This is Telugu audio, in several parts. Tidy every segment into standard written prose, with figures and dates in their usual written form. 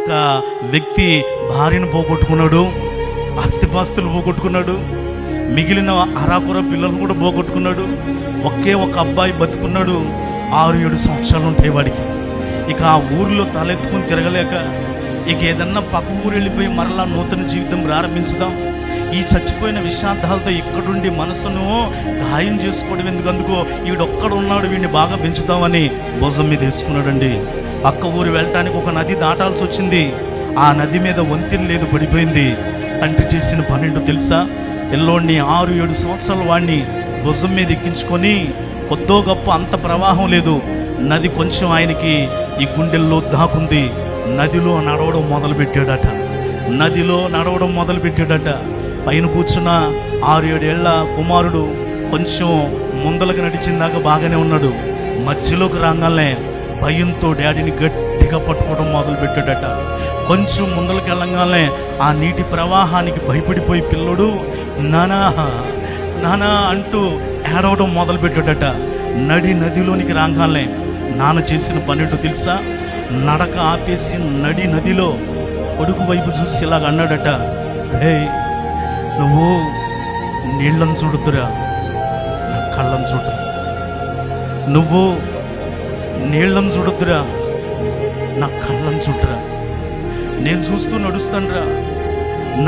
ఒక వ్యక్తి భార్యను పోగొట్టుకున్నాడు, ఆస్తిపాస్తులు పోగొట్టుకున్నాడు, మిగిలిన అరాకుర పిల్లలను కూడా పోగొట్టుకున్నాడు. ఒకే ఒక అబ్బాయి బతుకున్నాడు. 6-7 సంవత్సరాలు ఉంటాయి వాడికి. ఇక ఆ ఊరిలో తలెత్తుకుని తిరగలేక ఇక ఏదన్నా పక్క ఊరు వెళ్ళిపోయి మరలా నూతన జీవితం ప్రారంభించుదాం, ఈ చచ్చిపోయిన విషాదాలతో ఇక్కడుండి మనసును గాయం చేసుకోవడం ఎందుకందుకో వీడొక్కడ ఉన్నాడు, వీడిని బాగా పెంచుతామని భుజం మీద వేసుకున్నాడండి. పక్క ఊరు వెళ్ళటానికి ఒక నది దాటాల్సి వచ్చింది. ఆ నది మీద వంతెన లేదు, పడిపోయింది. తండ్రి చేసిన పన్నెండు తెలుసా? పిల్లోడిని 6-7 సంవత్సరాల వాడిని భుజం మీద ఎక్కించుకొని, కొద్దో గొప్ప అంత ప్రవాహం లేదు, నది కొంచెం ఆయనకి ఈ గుండెల్లో దాకుంది. నదిలో నడవడం మొదలుపెట్టాడట. పైన కూర్చున్న 6-7 ఏళ్ల కుమారుడు కొంచెం ముందలకు నడిచిందాక బాగానే ఉన్నాడు. మధ్యలోకి రాగానే భయంతో డాడీని గట్టిగా పట్టుకోవడం మొదలుపెట్టాడట. కొంచెం ముందలకు వెళ్ళగానే ఆ నీటి ప్రవాహానికి భయపడిపోయి పిల్లోడు నానా నానా అంటూ ఏడవడం మొదలుపెట్టాడట. నదిలోనికి రాగానే నాన్న చేసిన పన్నెండు తెలుసా? నడక ఆపేసి నదిలో కొడుకు వైపు చూసి ఇలాగ అన్నాడట, హే నువ్వు నీళ్ళను చూడుతురా, నా కళ్ళను చూడు. నువ్వు నీళ్ళను చూడొద్దురా, నా కళ్ళను చూడరా. నేను చూస్తూ నడుస్తానురా,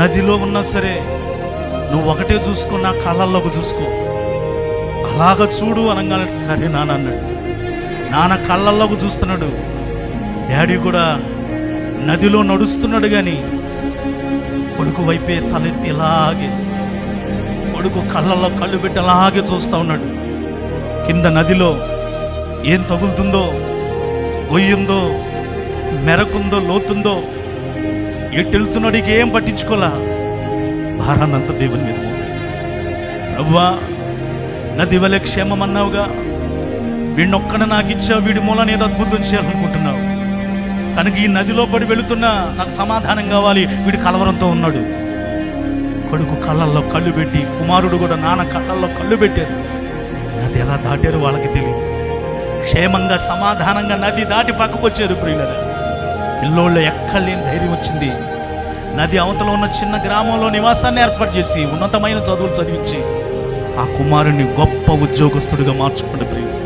నదిలో ఉన్నా సరే నువ్వు ఒకటే చూసుకో, నా కళ్ళల్లోకి చూసుకో, అలాగ చూడు అనగానే సరే నాన్న అన్నాడు. నాన్న కళ్ళల్లోకి చూస్తున్నాడు. డాడీ కూడా నదిలో నడుస్తున్నాడు, కానీ కొడుకు వైపే తలెత్తి ఇలాగే కొడుకు కళ్ళల్లో కళ్ళు పెట్టి అలాగే చూస్తూ ఉన్నాడు. కింద నదిలో ఏం తగులుతుందో, గొయ్యుందో, మెరకుందో, లోతుందో, ఎటు వెళ్తున్నాడు ఇక ఏం పట్టించుకోలా. భారాన్నంతా దేవుని మీద ప్రభువా, నది వలె క్షేమం అన్నావుగా, వీడినొక్కన నాకు ఇచ్చావు, వీడి మూలాన్ని ఏదో అద్భుతం చేయాలనుకుంటున్నావు కనుక ఈ నదిలో పడి వెళుతున్నా నాకు సమాధానం కావాలి. వీడి కలవరంతో ఉన్నాడు. కొడుకు కళ్ళల్లో కళ్ళు పెట్టి, కుమారుడు కూడా నాన్న కళ్ళల్లో కళ్ళు పెట్టారు. నది ఎలా దాటారు వాళ్ళకి తెలియదు. క్షేమంగా సమాధానంగా నది దాటి పక్కకు వచ్చారు. ప్రియులరా, పిల్లోళ్ళు ఎక్కడ లేని ధైర్యం వచ్చింది. నది అవతల ఉన్న చిన్న గ్రామంలో నివాసాన్ని ఏర్పాటు చేసి ఉన్నతమైన చదువులు చదివించి ఆ కుమారుని గొప్ప ఉద్యోగస్తుడిగా మార్చుకోండి ప్రియులు.